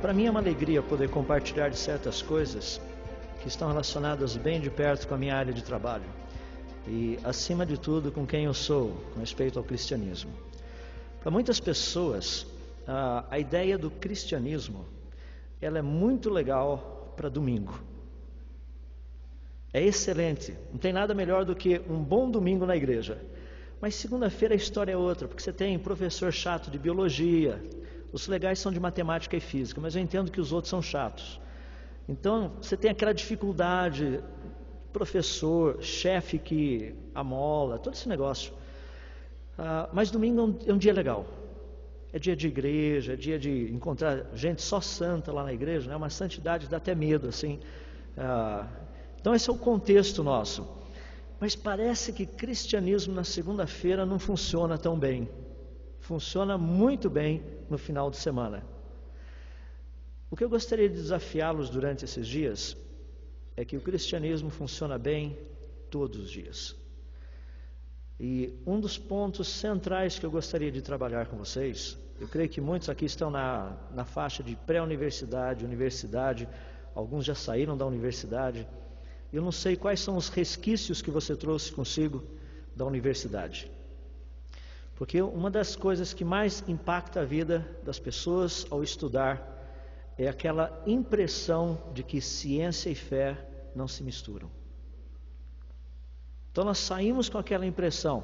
Para mim é uma alegria poder compartilhar de certas coisas que estão relacionadas bem de perto com a minha área de trabalho e, acima de tudo, com quem eu sou com respeito ao cristianismo. Para muitas pessoas, a ideia do cristianismo ela é muito legal para domingo. É excelente, não tem nada melhor do que um bom domingo na igreja. Mas segunda-feira a história é outra, porque você tem professor chato de biologia, os legais são de matemática e física, mas eu entendo que os outros são chatos. Então você tem aquela dificuldade, professor, chefe que amola, todo esse negócio. Mas domingo é um dia legal. É dia de igreja, é dia de encontrar gente só santa lá na igreja, né? Uma santidade dá até medo, assim. Então esse é o contexto nosso. Mas parece que cristianismo na segunda-feira não funciona tão bem. Funciona muito bem no final de semana. O que eu gostaria de desafiá-los durante esses dias é que o cristianismo funciona bem todos os dias. E um dos pontos centrais que eu gostaria de trabalhar com vocês, eu creio que muitos aqui estão na faixa de pré-universidade, universidade, alguns já saíram da universidade. Eu não sei quais são os resquícios que você trouxe consigo da universidade. Porque uma das coisas que mais impacta a vida das pessoas ao estudar é aquela impressão de que ciência e fé não se misturam. Então nós saímos com aquela impressão,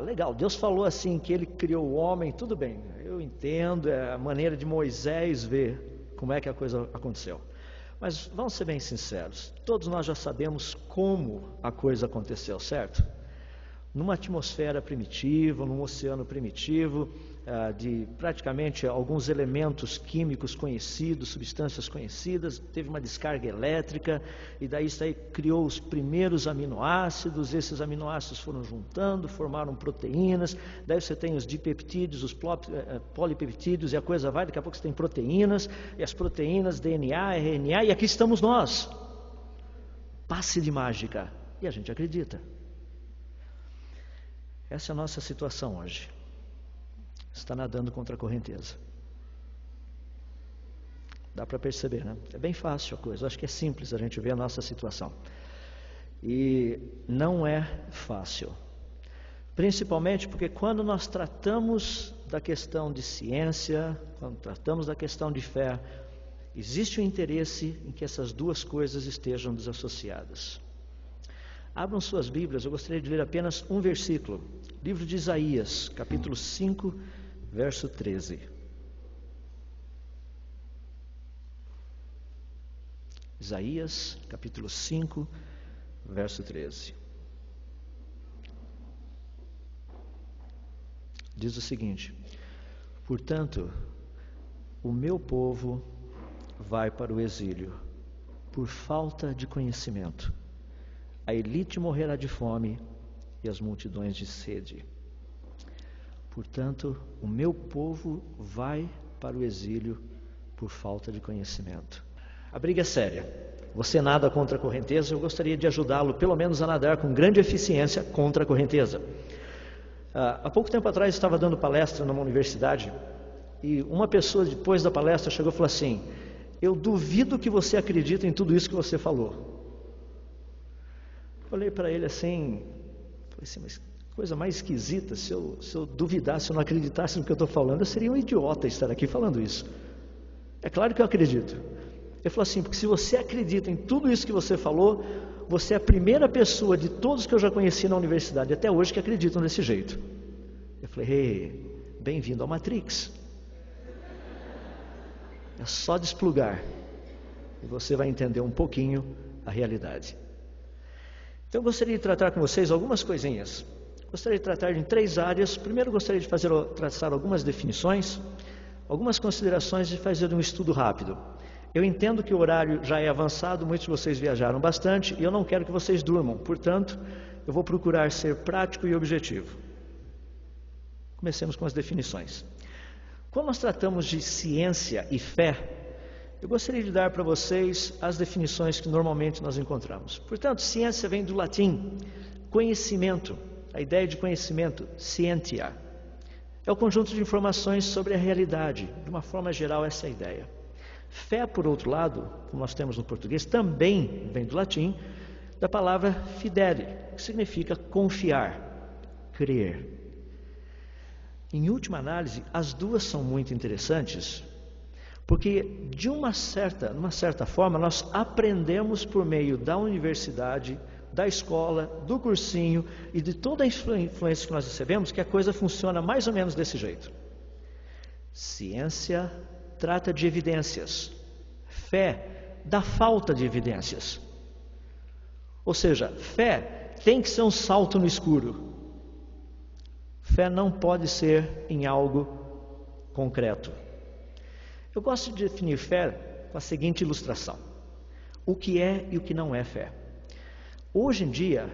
legal, Deus falou assim que Ele criou o homem, tudo bem, eu entendo, é a maneira de Moisés ver como é que a coisa aconteceu. Mas vamos ser bem sinceros, todos nós já sabemos como a coisa aconteceu, certo? Numa atmosfera primitiva, num oceano primitivo, de praticamente alguns elementos químicos conhecidos, substâncias conhecidas, teve uma descarga elétrica, e daí isso aí criou os primeiros aminoácidos, esses aminoácidos foram juntando, formaram proteínas, daí você tem os dipeptídeos, os polipeptídeos, e a coisa vai, daqui a pouco você tem proteínas, e as proteínas, DNA, RNA, e aqui estamos nós. Passe de mágica, e a gente acredita. Essa é a nossa situação hoje. Está nadando contra a correnteza. Dá para perceber, né? É bem fácil a coisa. Eu acho que é simples a gente ver a nossa situação. E não é fácil. Principalmente porque quando nós tratamos da questão de ciência, quando tratamos da questão de fé, existe o interesse em que essas duas coisas estejam desassociadas. Abram suas Bíblias, eu gostaria de ler apenas um versículo. Livro de Isaías, capítulo 5, verso 13. Isaías, capítulo 5, verso 13. Diz o seguinte: portanto, o meu povo vai para o exílio por falta de conhecimento. A elite morrerá de fome e as multidões de sede. Portanto, o meu povo vai para o exílio por falta de conhecimento. A briga é séria. Você nada contra a correnteza, eu gostaria de ajudá-lo, pelo menos a nadar com grande eficiência contra a correnteza. Há pouco tempo atrás, eu estava dando palestra numa universidade e uma pessoa, depois da palestra, chegou e falou assim: eu duvido que você acredita em tudo isso que você falou. Olhei para ele assim, falei assim, mas coisa mais esquisita, se eu duvidasse, se eu não acreditasse no que eu estou falando, eu seria um idiota estar aqui falando isso. É claro que eu acredito. Ele falou assim, porque se você acredita em tudo isso que você falou, você é a primeira pessoa de todos que eu já conheci na universidade, até hoje, que acreditam desse jeito. Eu falei, bem-vindo ao Matrix. É só desplugar e você vai entender um pouquinho a realidade. Então eu gostaria de tratar com vocês algumas coisinhas. Gostaria de tratar em 3 áreas. Primeiro gostaria de traçar algumas definições, algumas considerações e fazer um estudo rápido. Eu entendo que o horário já é avançado, muitos de vocês viajaram bastante e eu não quero que vocês durmam. Portanto, eu vou procurar ser prático e objetivo. Comecemos com as definições. Quando nós tratamos de ciência e fé, eu gostaria de dar para vocês as definições que normalmente nós encontramos. Portanto, ciência vem do latim, conhecimento, a ideia de conhecimento, scientia. É o conjunto de informações sobre a realidade, de uma forma geral essa é a ideia. Fé, por outro lado, como nós temos no português, também vem do latim, da palavra fidere, que significa confiar, crer. Em última análise, as duas são muito interessantes, porque de uma certa forma, nós aprendemos por meio da universidade, da escola, do cursinho e de toda a influência que nós recebemos, que a coisa funciona mais ou menos desse jeito. Ciência trata de evidências, fé da falta de evidências. Ou seja, fé tem que ser um salto no escuro. Fé não pode ser em algo concreto. Eu gosto de definir fé com a seguinte ilustração: o que é e o que não é fé. Hoje em dia,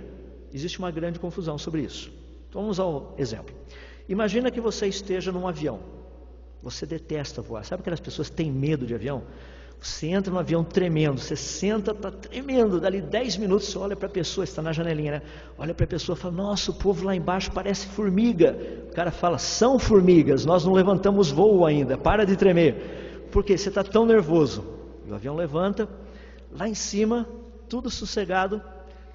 existe uma grande confusão sobre isso. Então, vamos ao exemplo. Imagina que você esteja num avião. Você detesta voar. Sabe aquelas pessoas que têm medo de avião? Você entra num avião tremendo, você senta, está tremendo, dali 10 minutos você olha para a pessoa, está na janelinha, né? Olha para a pessoa e fala, nossa, o povo lá embaixo parece formiga. O cara fala, são formigas, nós não levantamos voo ainda, para de tremer. Por quê? Você está tão nervoso. E o avião levanta, lá em cima, tudo sossegado,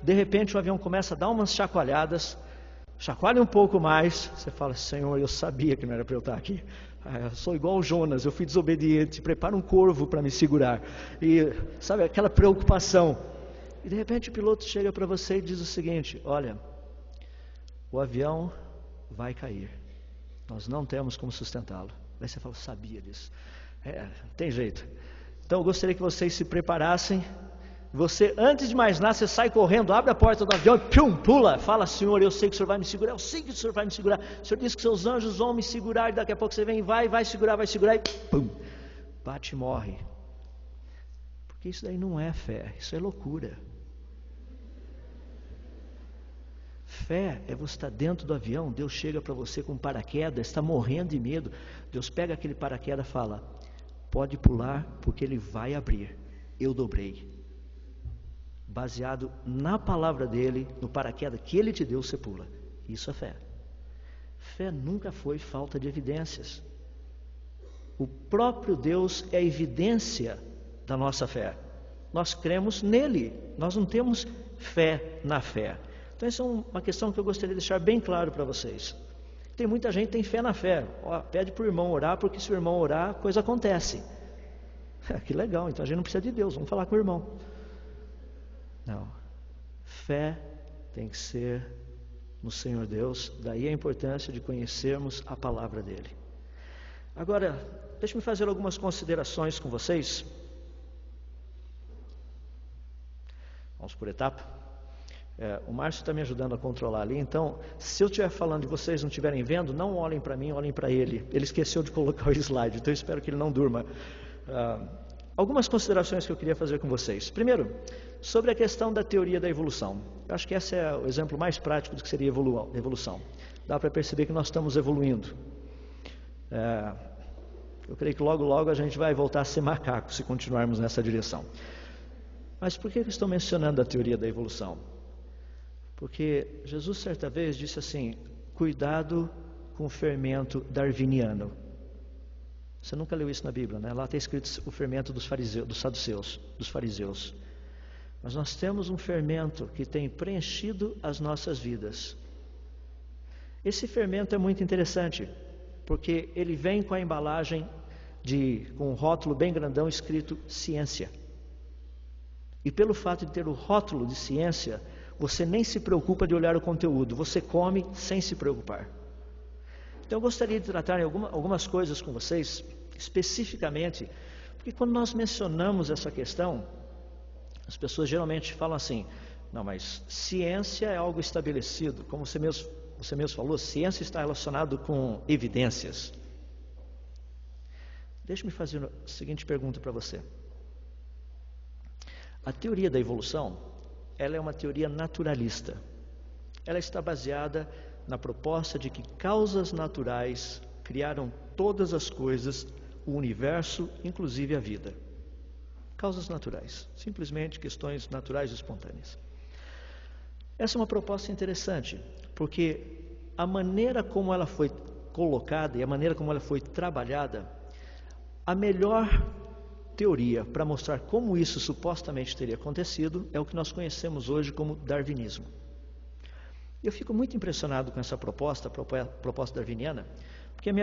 de repente o avião começa a dar umas chacoalhadas, chacoalha um pouco mais, você fala, Senhor, eu sabia que não era para eu estar aqui. Eu sou igual o Jonas, eu fui desobediente, prepara um corvo para me segurar. E sabe, aquela preocupação. E de repente o piloto chega para você e diz o seguinte, olha, o avião vai cair. Nós não temos como sustentá-lo. Aí você fala, sabia disso. Tem jeito. Então eu gostaria que vocês se preparassem. Você, antes de mais nada, você sai correndo, abre a porta do avião e pula, fala, Senhor, eu sei que o Senhor vai me segurar, eu sei que o Senhor vai me segurar, o Senhor disse que seus anjos vão me segurar, e daqui a pouco você vem, vai segurar, e pum, bate e morre. Porque isso daí não é fé, isso é loucura. Fé é você estar dentro do avião, Deus chega para você com paraquedas, está morrendo de medo, Deus pega aquele paraquedas e fala, pode pular porque ele vai abrir, eu dobrei. Baseado na palavra dele, no paraquedas que ele te deu, você pula. Isso é fé. Fé nunca foi falta de evidências. O próprio Deus é a evidência da nossa fé. Nós cremos nele, nós não temos fé na fé. Então essa é uma questão que eu gostaria de deixar bem claro para vocês. Tem muita gente que tem fé na fé. Pede para o irmão orar, porque se o irmão orar, a coisa acontece. Que legal, então a gente não precisa de Deus, vamos falar com o irmão. Não, fé tem que ser no Senhor Deus, daí a importância de conhecermos a palavra dele. Agora, deixe-me fazer algumas considerações com vocês. Vamos por etapa. O Márcio está me ajudando a controlar ali, então, se eu estiver falando e vocês não estiverem vendo, não olhem para mim, olhem para ele. Ele esqueceu de colocar o slide, então eu espero que ele não durma. Algumas considerações que eu queria fazer com vocês. Primeiro, sobre a questão da teoria da evolução. Eu acho que esse é o exemplo mais prático do que seria evolução. Dá para perceber que nós estamos evoluindo. Eu creio que logo a gente vai voltar a ser macaco se continuarmos nessa direção. Mas por que eu estou mencionando a teoria da evolução? Porque Jesus certa vez disse assim, cuidado com o fermento darwiniano. Você nunca leu isso na Bíblia, né? Lá está escrito o fermento dos saduceus, dos fariseus. Mas nós temos um fermento que tem preenchido as nossas vidas. Esse fermento é muito interessante, porque ele vem com a embalagem com um rótulo bem grandão escrito ciência. E pelo fato de ter o rótulo de ciência, você nem se preocupa de olhar o conteúdo, você come sem se preocupar. Então eu gostaria de tratar algumas coisas com vocês, especificamente, porque quando nós mencionamos essa questão, as pessoas geralmente falam assim, não, mas ciência é algo estabelecido, como você mesmo falou, ciência está relacionado com evidências. Deixe-me fazer a seguinte pergunta para você. A teoria da evolução, ela é uma teoria naturalista. Ela está baseada na proposta de que causas naturais criaram todas as coisas, o universo, inclusive a vida. Causas naturais, simplesmente questões naturais e espontâneas. Essa é uma proposta interessante, porque a maneira como ela foi colocada e a maneira como ela foi trabalhada, a melhor teoria para mostrar como isso supostamente teria acontecido é o que nós conhecemos hoje como darwinismo. Eu fico muito impressionado com essa proposta darwiniana,